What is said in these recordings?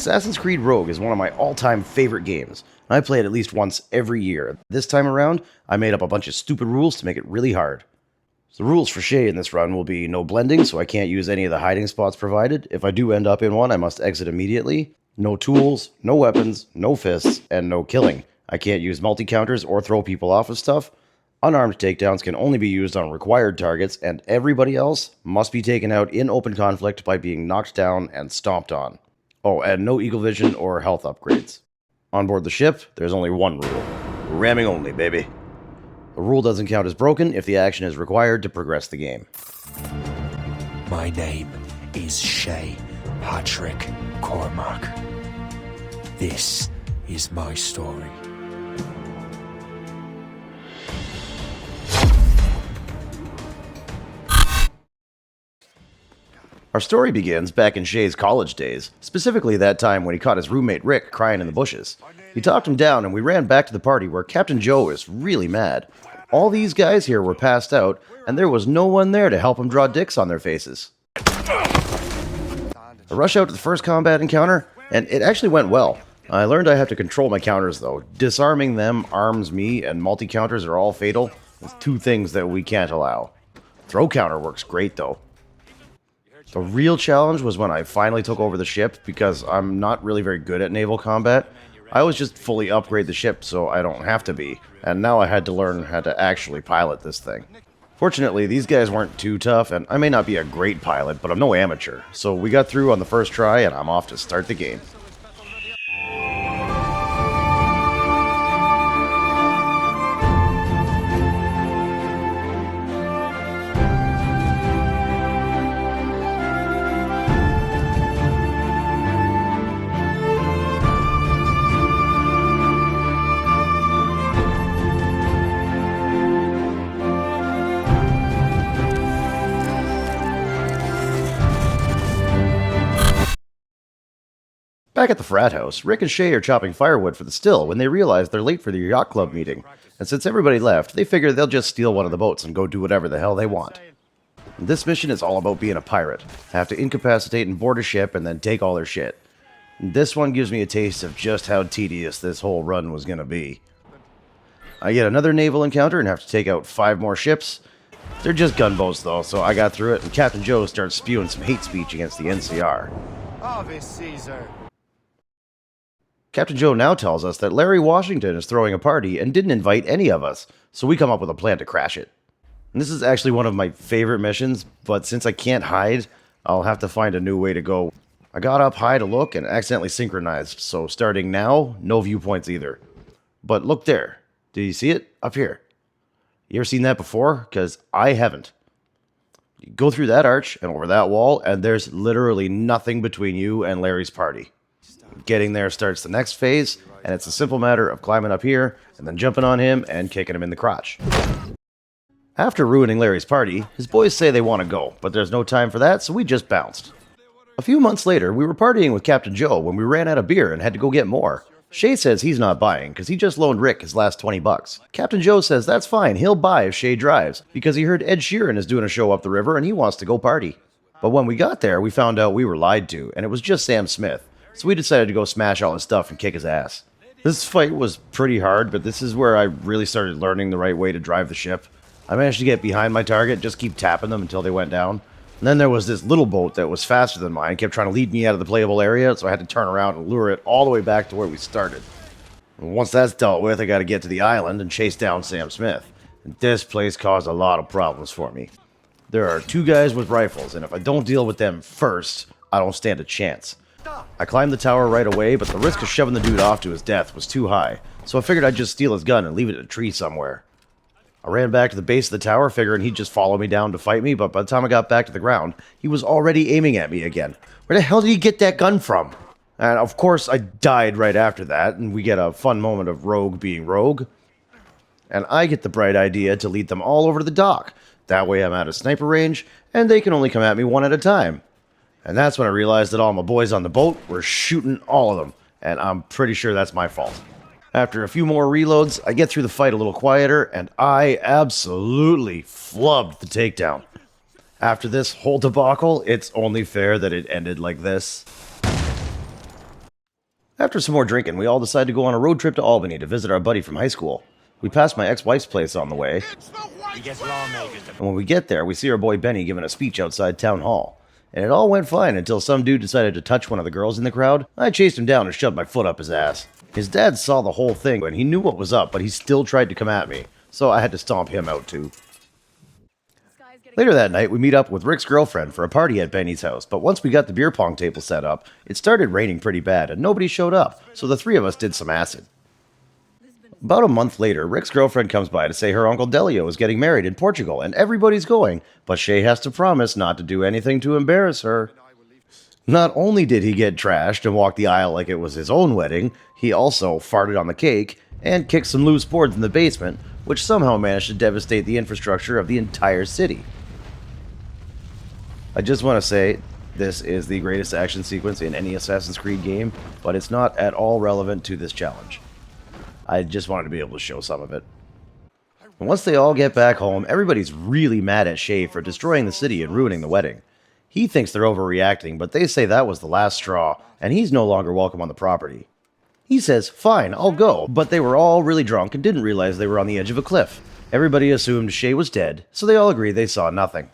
Assassin's Creed Rogue is one of my all-time favorite games, and I play it at least once every year. This time around, I made up a bunch of stupid rules to make it really hard. So the rules for Shay in this run will be no blending, so I can't use any of the hiding spots provided. If I do end up in one, I must exit immediately. No tools, no weapons, no fists, and no killing. I can't use multi-counters or throw people off of stuff. Unarmed takedowns can only be used on required targets, and everybody else must be taken out in open conflict by being knocked down and stomped on. Oh, and no eagle vision or health upgrades. On board the ship, there's only one rule. Ramming only, baby. The rule doesn't count as broken if the action is required to progress the game. My name is Shay Patrick Cormac. This is my story. Our story begins back in Shay's college days, specifically that time when he caught his roommate Rick crying in the bushes. He talked him down and we ran back to the party where Captain Joe is really mad. All these guys here were passed out and there was no one there to help him draw dicks on their faces. I rush out to the first combat encounter and it actually went well. I learned I have to control my counters though. Disarming them arms me and multi-counters are all fatal. It's two things that we can't allow. Throw counter works great though. The real challenge was when I finally took over the ship because I'm not really very good at naval combat. I always just fully upgrade the ship so I don't have to be, and now I had to learn how to actually pilot this thing. Fortunately, these guys weren't too tough, and I may not be a great pilot, but I'm no amateur, so we got through on the first try and I'm off to start the game. Back at the frat house, Rick and Shay are chopping firewood for the still when they realize they're late for their yacht club meeting, and since everybody left, they figure they'll just steal one of the boats and go do whatever the hell they want. This mission is all about being a pirate. I have to incapacitate and board a ship and then take all their shit. This one gives me a taste of just how tedious this whole run was gonna be. I get another naval encounter and have to take out 5 more ships. They're just gunboats though, so I got through it and Captain Joe starts spewing some hate speech against the NCR. Ave Caesar. Captain Joe now tells us that Larry Washington is throwing a party and didn't invite any of us, so we come up with a plan to crash it. And this is actually one of my favorite missions, but since I can't hide, I'll have to find a new way to go. I got up high to look and accidentally synchronized, so starting now, no viewpoints either. But look there. Do you see it? Up here. You ever seen that before? Because I haven't. You go through that arch and over that wall, and there's literally nothing between you and Larry's party. Getting there starts the next phase, and it's a simple matter of climbing up here, and then jumping on him and kicking him in the crotch. After ruining Larry's party, his boys say they want to go, but there's no time for that, so we just bounced. A few months later, we were partying with Captain Joe when we ran out of beer and had to go get more. Shay says he's not buying, because he just loaned Rick his last 20 bucks. Captain Joe says that's fine, he'll buy if Shay drives, because he heard Ed Sheeran is doing a show up the river and he wants to go party. But when we got there, we found out we were lied to, and it was just Sam Smith. So we decided to go smash all his stuff and kick his ass. This fight was pretty hard, but this is where I really started learning the right way to drive the ship. I managed to get behind my target, just keep tapping them until they went down. And then there was this little boat that was faster than mine, kept trying to lead me out of the playable area, so I had to turn around and lure it all the way back to where we started. And once that's dealt with, I gotta get to the island and chase down Sam Smith. And this place caused a lot of problems for me. There are 2 guys with rifles, and if I don't deal with them first, I don't stand a chance. I climbed the tower right away, but the risk of shoving the dude off to his death was too high, so I figured I'd just steal his gun and leave it in a tree somewhere. I ran back to the base of the tower, figuring he'd just follow me down to fight me, but by the time I got back to the ground, he was already aiming at me again. Where the hell did he get that gun from? And of course, I died right after that, and we get a fun moment of Rogue being Rogue. And I get the bright idea to lead them all over to the dock. That way I'm out of sniper range, and they can only come at me one at a time. And that's when I realized that all my boys on the boat were shooting all of them, and I'm pretty sure that's my fault. After a few more reloads, I get through the fight a little quieter, and I absolutely flubbed the takedown. After this whole debacle, it's only fair that it ended like this. After some more drinking, we all decided to go on a road trip to Albany to visit our buddy from high school. We passed my ex-wife's place on the way, and when we get there, we see our boy Benny giving a speech outside town hall. And it all went fine until some dude decided to touch one of the girls in the crowd. I chased him down and shoved my foot up his ass. His dad saw the whole thing and he knew what was up, but he still tried to come at me, so I had to stomp him out too. Later that night, we meet up with Rick's girlfriend for a party at Benny's house, but once we got the beer pong table set up, it started raining pretty bad and nobody showed up, so the three of us did some acid. About a month later, Rick's girlfriend comes by to say her Uncle Delio is getting married in Portugal and everybody's going, but Shay has to promise not to do anything to embarrass her. Not only did he get trashed and walk the aisle like it was his own wedding, he also farted on the cake and kicked some loose boards in the basement, which somehow managed to devastate the infrastructure of the entire city. I just want to say, this is the greatest action sequence in any Assassin's Creed game, but it's not at all relevant to this challenge. I just wanted to be able to show some of it. And once they all get back home, everybody's really mad at Shay for destroying the city and ruining the wedding. He thinks they're overreacting, but they say that was the last straw, and he's no longer welcome on the property. He says, fine, I'll go, but they were all really drunk and didn't realize they were on the edge of a cliff. Everybody assumed Shay was dead, so they all agree they saw nothing.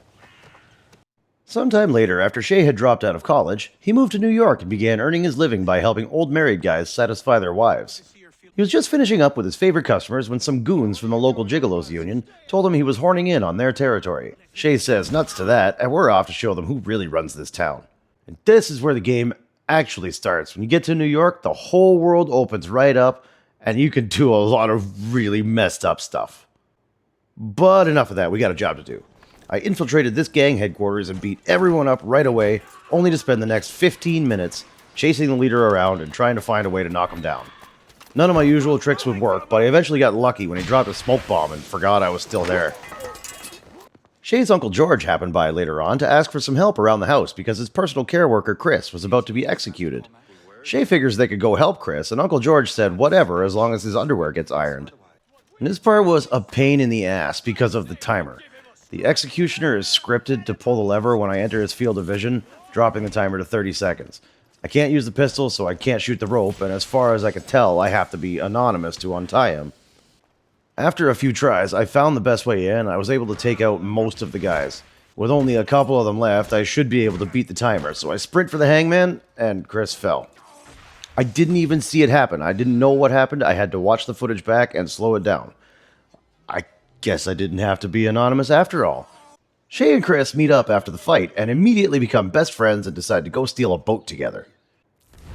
Sometime later, after Shay had dropped out of college, he moved to New York and began earning his living by helping old married guys satisfy their wives. He was just finishing up with his favorite customers when some goons from the local Gigolos union told him he was horning in on their territory. Shay says nuts to that, and we're off to show them who really runs this town. And this is where the game actually starts. When you get to New York, the whole world opens right up, and you can do a lot of really messed up stuff. But enough of that, we got a job to do. I infiltrated this gang headquarters and beat everyone up right away, only to spend the next 15 minutes chasing the leader around and trying to find a way to knock him down. None of my usual tricks would work, but I eventually got lucky when he dropped a smoke bomb and forgot I was still there. Shay's Uncle George happened by later on to ask for some help around the house because his personal care worker Chris was about to be executed. Shay figures they could go help Chris, and Uncle George said whatever as long as his underwear gets ironed. And this part was a pain in the ass because of the timer. The executioner is scripted to pull the lever when I enter his field of vision, dropping the timer to 30 seconds. I can't use the pistol, so I can't shoot the rope, and as far as I can tell, I have to be anonymous to untie him. After a few tries, I found the best way in, and I was able to take out most of the guys. With only a couple of them left, I should be able to beat the timer, so I sprint for the hangman, and Chris fell. I didn't even see it happen. I didn't know what happened. I had to watch the footage back and slow it down. I guess I didn't have to be anonymous after all. Shay and Chris meet up after the fight and immediately become best friends and decide to go steal a boat together.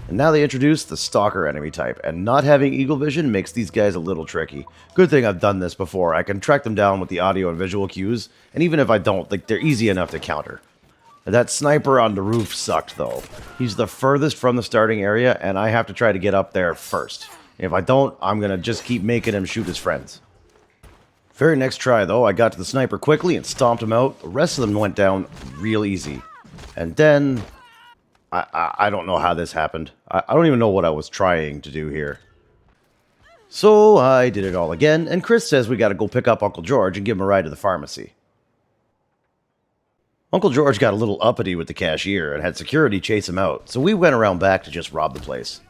And now they introduce the stalker enemy type, and not having eagle vision makes these guys a little tricky. Good thing I've done this before. I can track them down with the audio and visual cues, and even if I don't, they're easy enough to counter. That sniper on the roof sucked though. He's the furthest from the starting area, and I have to try to get up there first. If I don't, I'm gonna just keep making him shoot his friends. Very next try, though, I got to the sniper quickly and stomped him out. The rest of them went down real easy. And then... I don't know how this happened. I don't even know what I was trying to do here. So I did it all again, and Chris says we gotta go pick up Uncle George and give him a ride to the pharmacy. Uncle George got a little uppity with the cashier and had security chase him out, so we went around back to just rob the place.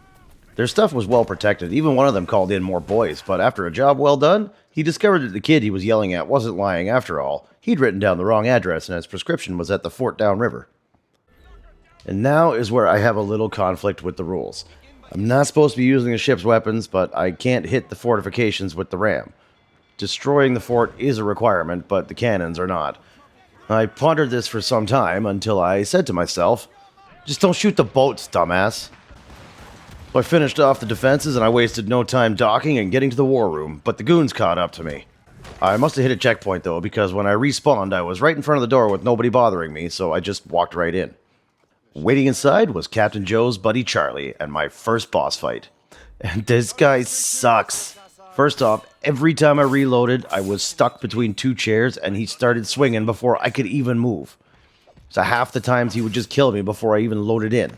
Their stuff was well protected. Even one of them called in more boys, but after a job well done, he discovered that the kid he was yelling at wasn't lying after all. He'd written down the wrong address and his prescription was at the fort downriver. And now is where I have a little conflict with the rules. I'm not supposed to be using the ship's weapons, but I can't hit the fortifications with the ram. Destroying the fort is a requirement, but the cannons are not. I pondered this for some time until I said to myself, just don't shoot the boats, dumbass. So I finished off the defenses and I wasted no time docking and getting to the war room, but the goons caught up to me. I must have hit a checkpoint though, because when I respawned I was right in front of the door with nobody bothering me, so I just walked right in. Waiting inside was Captain Joe's buddy Charlie and my first boss fight. And this guy sucks. First off, every time I reloaded, I was stuck between two chairs and he started swinging before I could even move. So half the times he would just kill me before I even loaded in.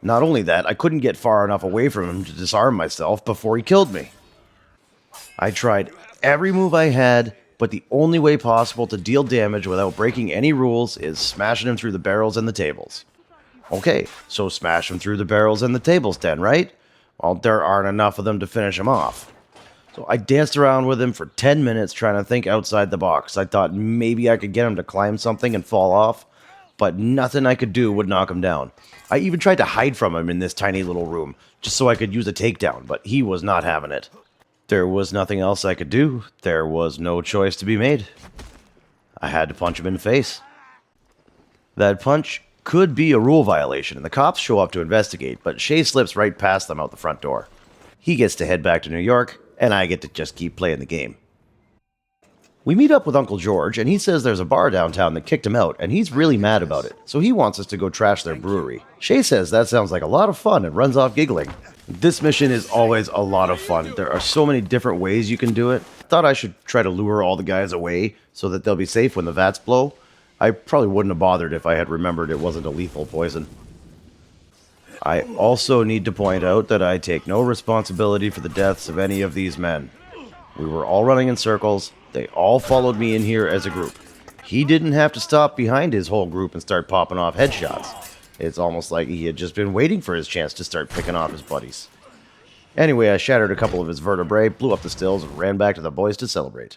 Not only that, I couldn't get far enough away from him to disarm myself before he killed me. I tried every move I had, but the only way possible to deal damage without breaking any rules is smashing him through the barrels and the tables. Okay, so smash him through the barrels and the tables then, right? Well, there aren't enough of them to finish him off. So I danced around with him for 10 minutes trying to think outside the box. I thought maybe I could get him to climb something and fall off, but nothing I could do would knock him down. I even tried to hide from him in this tiny little room, just so I could use a takedown, but he was not having it. There was nothing else I could do. There was no choice to be made. I had to punch him in the face. That punch could be a rule violation, and the cops show up to investigate, but Shay slips right past them out the front door. He gets to head back to New York, and I get to just keep playing the game. We meet up with Uncle George, and he says there's a bar downtown that kicked him out, and he's really mad about it, so he wants us to go trash their brewery. Shay says that sounds like a lot of fun and runs off giggling. This mission is always a lot of fun. There are so many different ways you can do it. Thought I should try to lure all the guys away so that they'll be safe when the vats blow. I probably wouldn't have bothered if I had remembered it wasn't a lethal poison. I also need to point out that I take no responsibility for the deaths of any of these men. We were all running in circles. They all followed me in here as a group. He didn't have to stop behind his whole group and start popping off headshots. It's almost like he had just been waiting for his chance to start picking off his buddies. Anyway, I shattered a couple of his vertebrae, blew up the stills, and ran back to the boys to celebrate.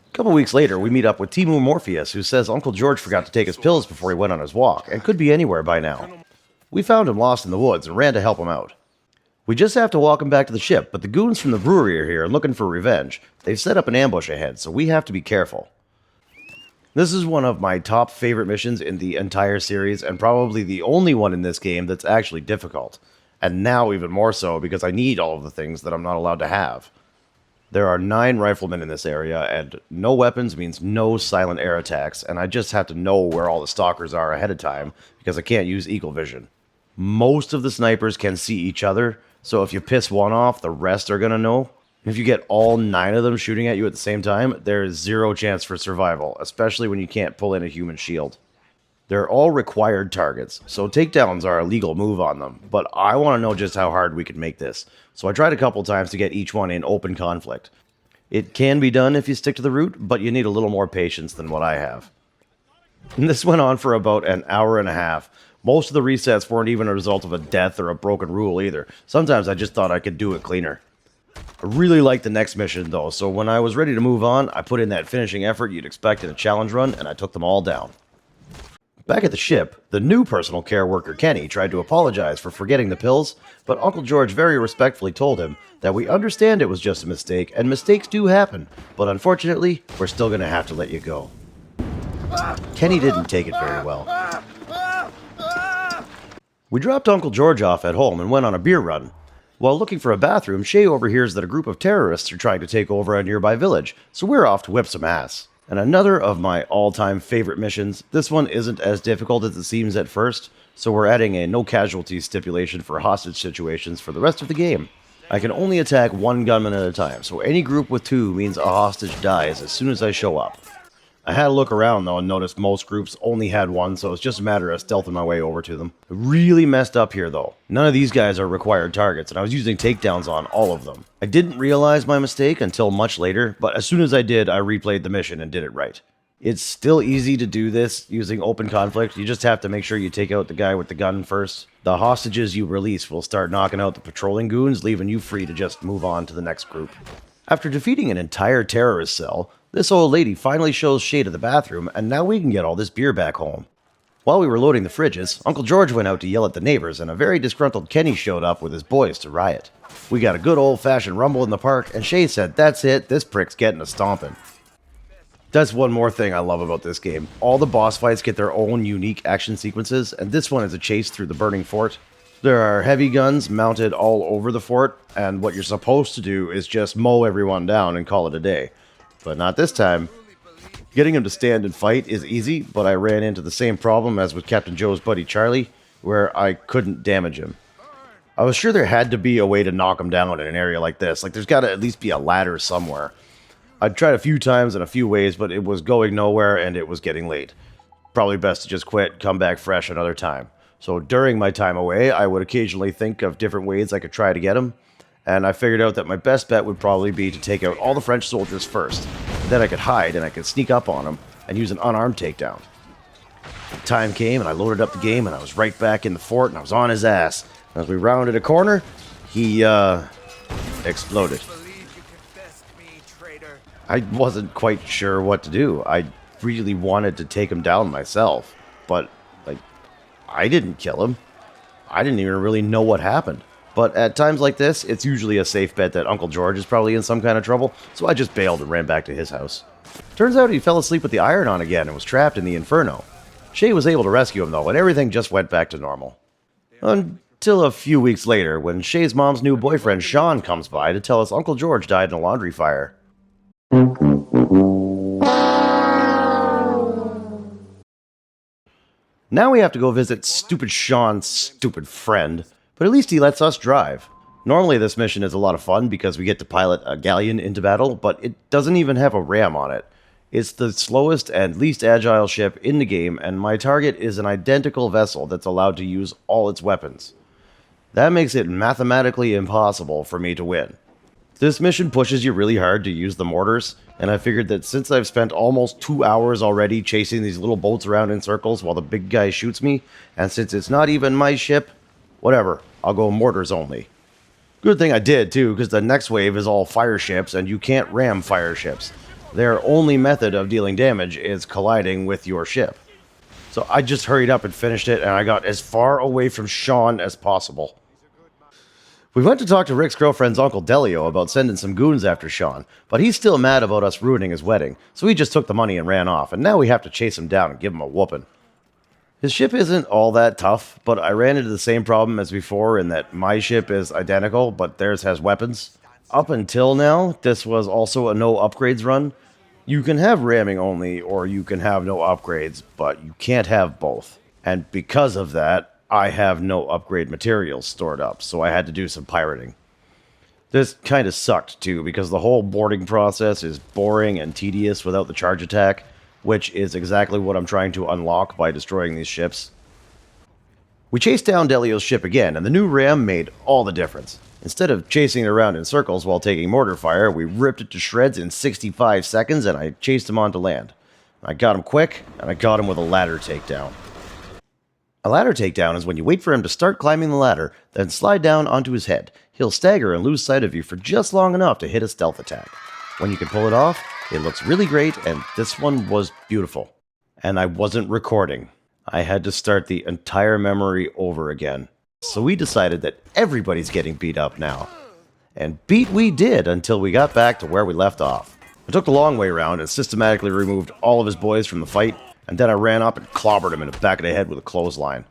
A couple weeks later, we meet up with Timu Morpheus, who says Uncle George forgot to take his pills before he went on his walk, and could be anywhere by now. We found him lost in the woods and ran to help him out. We just have to walk him back to the ship, but the goons from the brewery are here looking for revenge. They've set up an ambush ahead, so we have to be careful. This is one of my top favorite missions in the entire series, and probably the only one in this game that's actually difficult. And now even more so, because I need all of the things that I'm not allowed to have. There are 9 riflemen in this area, and no weapons means no silent air attacks, and I just have to know where all the stalkers are ahead of time, because I can't use eagle vision. Most of the snipers can see each other, so if you piss one off, the rest are going to know. If you get all 9 of them shooting at you at the same time, there is 0 chance for survival, especially when you can't pull in a human shield. They're all required targets, so takedowns are a legal move on them, but I want to know just how hard we can make this, so I tried a couple times to get each one in open conflict. It can be done if you stick to the route, but you need a little more patience than what I have. And this went on for about an hour and a half. Most of the resets weren't even a result of a death or a broken rule either. Sometimes I just thought I could do it cleaner. I really liked the next mission though, so when I was ready to move on, I put in that finishing effort you'd expect in a challenge run, and I took them all down. Back at the ship, the new personal care worker Kenny tried to apologize for forgetting the pills, but Uncle George very respectfully told him that we understand it was just a mistake, and mistakes do happen, but unfortunately, we're still going to have to let you go. Kenny didn't take it very well. We dropped Uncle George off at home and went on a beer run. While looking for a bathroom, Shay overhears that a group of terrorists are trying to take over a nearby village, so we're off to whip some ass. And another of my all-time favorite missions, this one isn't as difficult as it seems at first, so we're adding a no casualties stipulation for hostage situations for the rest of the game. I can only attack 1 gunman at a time, so any group with 2 means a hostage dies as soon as I show up. I had a look around though and noticed most groups only had 1, so it's just a matter of stealthing my way over to them. Really messed up here though. None of these guys are required targets, and I was using takedowns on all of them. I didn't realize my mistake until much later, but as soon as I did, I replayed the mission and did it right. It's still easy to do this using open conflict. You just have to make sure you take out the guy with the gun first. The hostages you release will start knocking out the patrolling goons, leaving you free to just move on to the next group. After defeating an entire terrorist cell, this old lady finally shows Shay to the bathroom, and now we can get all this beer back home. While we were loading the fridges, Uncle George went out to yell at the neighbors, and a very disgruntled Kenny showed up with his boys to riot. We got a good old-fashioned rumble in the park, and Shay said, "That's it, this prick's getting a stomping." That's one more thing I love about this game. All the boss fights get their own unique action sequences, and this one is a chase through the burning fort. There are heavy guns mounted all over the fort, and what you're supposed to do is just mow everyone down and call it a day. But not this time. Getting him to stand and fight is easy, but I ran into the same problem as with Captain Joe's buddy Charlie, where I couldn't damage him. I was sure there had to be a way to knock him down in an area like this. Like, there's got to at least be a ladder somewhere. I'd tried a few times in a few ways, but it was going nowhere and it was getting late. Probably best to just quit, come back fresh another time. So during my time away, I would occasionally think of different ways I could try to get him, and I figured out that my best bet would probably be to take out all the French soldiers first. Then I could hide and I could sneak up on him and use an unarmed takedown. The time came and I loaded up the game and I was right back in the fort and I was on his ass. As we rounded a corner, he, exploded. Believe you confessed me, traitor. I wasn't quite sure what to do. I really wanted to take him down myself, but, like, I didn't kill him. I didn't even really know what happened. But at times like this, it's usually a safe bet that Uncle George is probably in some kind of trouble, so I just bailed and ran back to his house. Turns out he fell asleep with the iron on again and was trapped in the inferno. Shay was able to rescue him though, and everything just went back to normal. Until a few weeks later, when Shay's mom's new boyfriend Sean comes by to tell us Uncle George died in a laundry fire. Now we have to go visit stupid Sean's stupid friend, but at least he lets us drive. Normally this mission is a lot of fun because we get to pilot a galleon into battle, but it doesn't even have a ram on it. It's the slowest and least agile ship in the game, and my target is an identical vessel that's allowed to use all its weapons. That makes it mathematically impossible for me to win. This mission pushes you really hard to use the mortars, and I figured that since I've spent almost 2 hours already chasing these little boats around in circles while the big guy shoots me, and since it's not even my ship, whatever, I'll go mortars only. Good thing I did too, because the next wave is all fire ships, and you can't ram fire ships. Their only method of dealing damage is colliding with your ship. So I just hurried up and finished it, and I got as far away from Sean as possible. We went to talk to Rick's girlfriend's Uncle Delio about sending some goons after Sean, but he's still mad about us ruining his wedding, so he just took the money and ran off, and now we have to chase him down and give him a whooping. His ship isn't all that tough, but I ran into the same problem as before in that my ship is identical, but theirs has weapons. Up until now, this was also a no upgrades run. You can have ramming only, or you can have no upgrades, but you can't have both. And because of that, I have no upgrade materials stored up, so I had to do some pirating. This kind of sucked too, because the whole boarding process is boring and tedious without the charge attack, which is exactly what I'm trying to unlock by destroying these ships. We chased down Delio's ship again, and the new ram made all the difference. Instead of chasing it around in circles while taking mortar fire, we ripped it to shreds in 65 seconds, and I chased him onto land. I got him quick, and I got him with a ladder takedown. A ladder takedown is when you wait for him to start climbing the ladder, then slide down onto his head. He'll stagger and lose sight of you for just long enough to hit a stealth attack. When you can pull it off, it looks really great, and this one was beautiful. And I wasn't recording. I had to start the entire memory over again. So we decided that everybody's getting beat up now. And beat we did until we got back to where we left off. I took the long way around and systematically removed all of his boys from the fight, and then I ran up and clobbered him in the back of the head with a clothesline.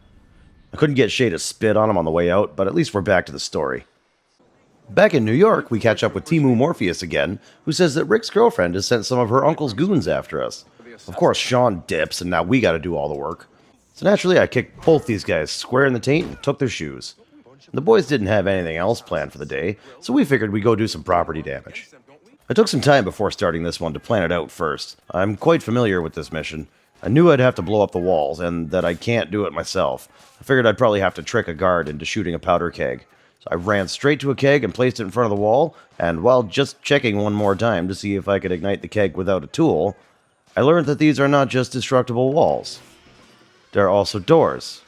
I couldn't get Shay to spit on him on the way out, but at least we're back to the story. Back in New York, we catch up with Timu Morpheus again, who says that Rick's girlfriend has sent some of her uncle's goons after us. Of course, Sean dips, and now we gotta do all the work. So naturally, I kicked both these guys square in the taint and took their shoes. The boys didn't have anything else planned for the day, so we figured we'd go do some property damage. I took some time before starting this one to plan it out first. I'm quite familiar with this mission. I knew I'd have to blow up the walls, and that I can't do it myself. I figured I'd probably have to trick a guard into shooting a powder keg. So I ran straight to a keg and placed it in front of the wall, and while just checking one more time to see if I could ignite the keg without a tool, I learned that these are not just destructible walls. They're also doors,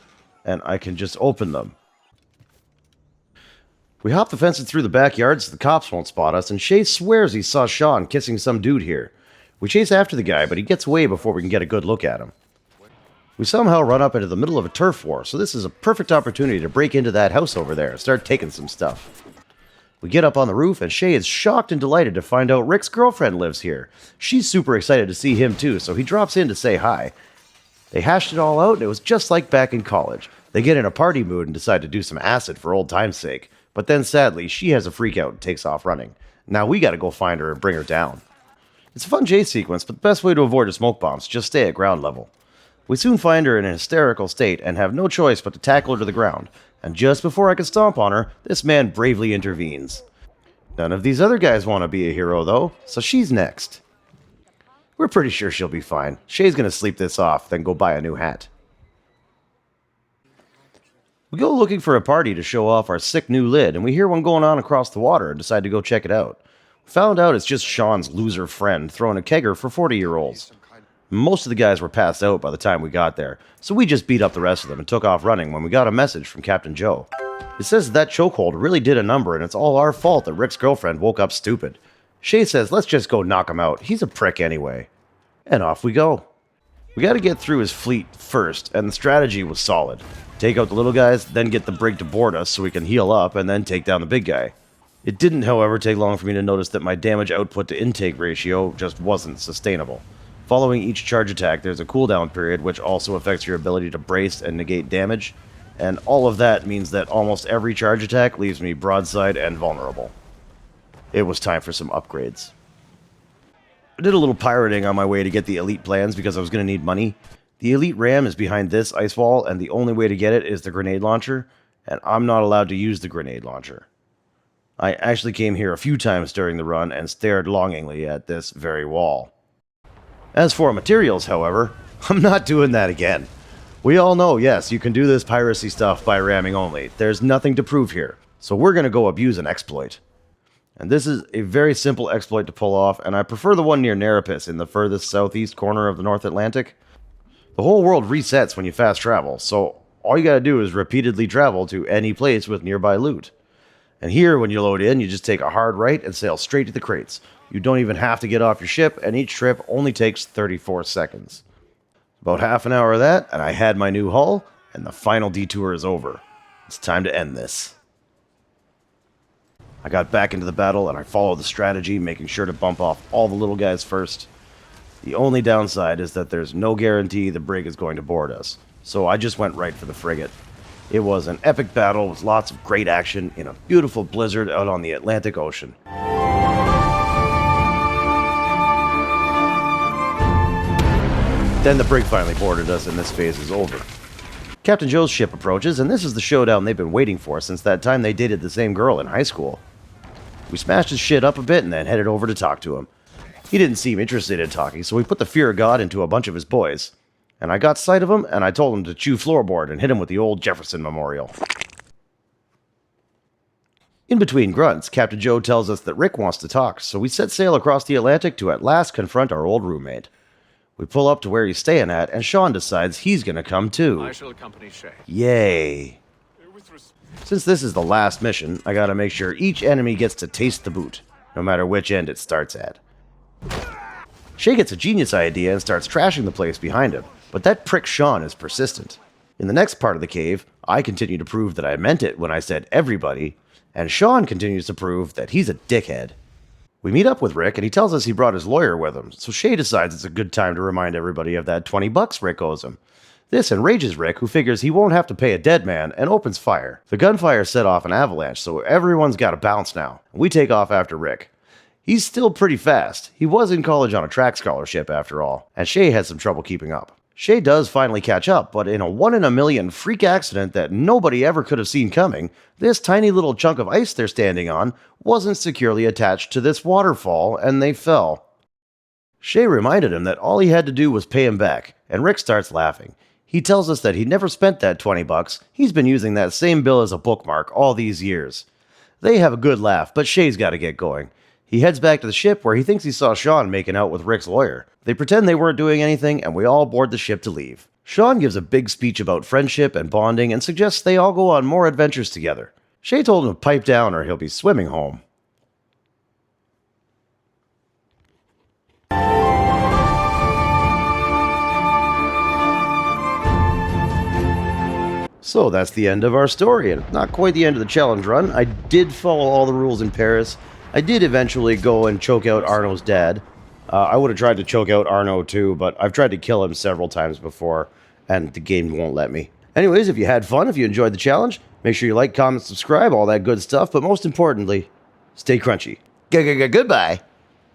and I can just open them. We hop the fence and through the backyard so the cops won't spot us, and Shay swears he saw Sean kissing some dude here. We chase after the guy, but he gets away before we can get a good look at him. We somehow run up into the middle of a turf war, so this is a perfect opportunity to break into that house over there and start taking some stuff. We get up on the roof, and Shay is shocked and delighted to find out Rick's girlfriend lives here. She's super excited to see him too, so he drops in to say hi. They hashed it all out, and it was just like back in college. They get in a party mood and decide to do some acid for old time's sake, but then sadly, she has a freak out and takes off running. Now we gotta go find her and bring her down. It's a fun chase sequence, but the best way to avoid a smoke bomb is just stay at ground level. We soon find her in an hysterical state and have no choice but to tackle her to the ground, and just before I can stomp on her, this man bravely intervenes. None of these other guys want to be a hero though, so she's next. We're pretty sure she'll be fine. Shay's gonna sleep this off, then go buy a new hat. We go looking for a party to show off our sick new lid, and we hear one going on across the water and decide to go check it out. We found out it's just Sean's loser friend throwing a kegger for 40-year-olds. Most of the guys were passed out by the time we got there, so we just beat up the rest of them and took off running when we got a message from Captain Joe. It says that chokehold really did a number and it's all our fault that Rick's girlfriend woke up stupid. Shay says let's just go knock him out, he's a prick anyway. And off we go. We gotta get through his fleet first, and the strategy was solid. Take out the little guys, then get the brig to board us so we can heal up, and then take down the big guy. It didn't, however, take long for me to notice that my damage output to intake ratio just wasn't sustainable. Following each charge attack, there's a cooldown period which also affects your ability to brace and negate damage, and all of that means that almost every charge attack leaves me broadside and vulnerable. It was time for some upgrades. I did a little pirating on my way to get the elite plans because I was going to need money. The elite ram is behind this ice wall, and the only way to get it is the grenade launcher, and I'm not allowed to use the grenade launcher. I actually came here a few times during the run and stared longingly at this very wall. As for materials, however, I'm not doing that again. We all know, yes, you can do this piracy stuff by ramming only. There's nothing to prove here, so we're going to go abuse an exploit. And this is a very simple exploit to pull off, and I prefer the one near Nerepis in the furthest southeast corner of the North Atlantic. The whole world resets when you fast travel, so all you gotta do is repeatedly travel to any place with nearby loot. And here, when you load in, you just take a hard right and sail straight to the crates. You don't even have to get off your ship, and each trip only takes 34 seconds. About half an hour of that, and I had my new hull, and the final detour is over. It's time to end this. I got back into the battle, and I followed the strategy, making sure to bump off all the little guys first. The only downside is that there's no guarantee the brig is going to board us, so I just went right for the frigate. It was an epic battle with lots of great action in a beautiful blizzard out on the Atlantic Ocean. Then the brig finally boarded us and this phase is over. Captain Joe's ship approaches, and this is the showdown they've been waiting for since that time they dated the same girl in high school. We smashed his shit up a bit and then headed over to talk to him. He didn't seem interested in talking, so we put the fear of God into a bunch of his boys. And I got sight of him, and I told him to chew floorboard and hit him with the old Jefferson Memorial. In between grunts, Captain Joe tells us that Rick wants to talk, so we set sail across the Atlantic to at last confront our old roommate. We pull up to where he's staying at, and Sean decides he's gonna come too. I shall accompany Shay. Yay. Since this is the last mission, I gotta make sure each enemy gets to taste the boot, no matter which end it starts at. Shay gets a genius idea and starts trashing the place behind him, but that prick Sean is persistent. In the next part of the cave, I continue to prove that I meant it when I said everybody, and Sean continues to prove that he's a dickhead. We meet up with Rick, and he tells us he brought his lawyer with him, so Shay decides it's a good time to remind everybody of that $20 Rick owes him. This enrages Rick, who figures he won't have to pay a dead man, and opens fire. The gunfire set off an avalanche, so everyone's got to bounce now. We take off after Rick. He's still pretty fast. He was in college on a track scholarship after all, and Shay had some trouble keeping up. Shay does finally catch up, but in a 1 in a million freak accident that nobody ever could have seen coming, this tiny little chunk of ice they're standing on wasn't securely attached to this waterfall, and they fell. Shay reminded him that all he had to do was pay him back, and Rick starts laughing. He tells us that he never spent that $20, he's been using that same bill as a bookmark all these years. They have a good laugh, but Shay's got to get going. He heads back to the ship where he thinks he saw Sean making out with Rick's lawyer. They pretend they weren't doing anything, and we all board the ship to leave. Sean gives a big speech about friendship and bonding and suggests they all go on more adventures together. Shay told him to pipe down or he'll be swimming home. So that's the end of our story, and not quite the end of the challenge run. I did follow all the rules in Paris. I did eventually go and choke out Arno's dad. I would have tried to choke out Arno too, but I've tried to kill him several times before, and the game won't let me. Anyways, if you had fun, if you enjoyed the challenge, make sure you like, comment, subscribe, all that good stuff, but most importantly, stay crunchy. Goodbye.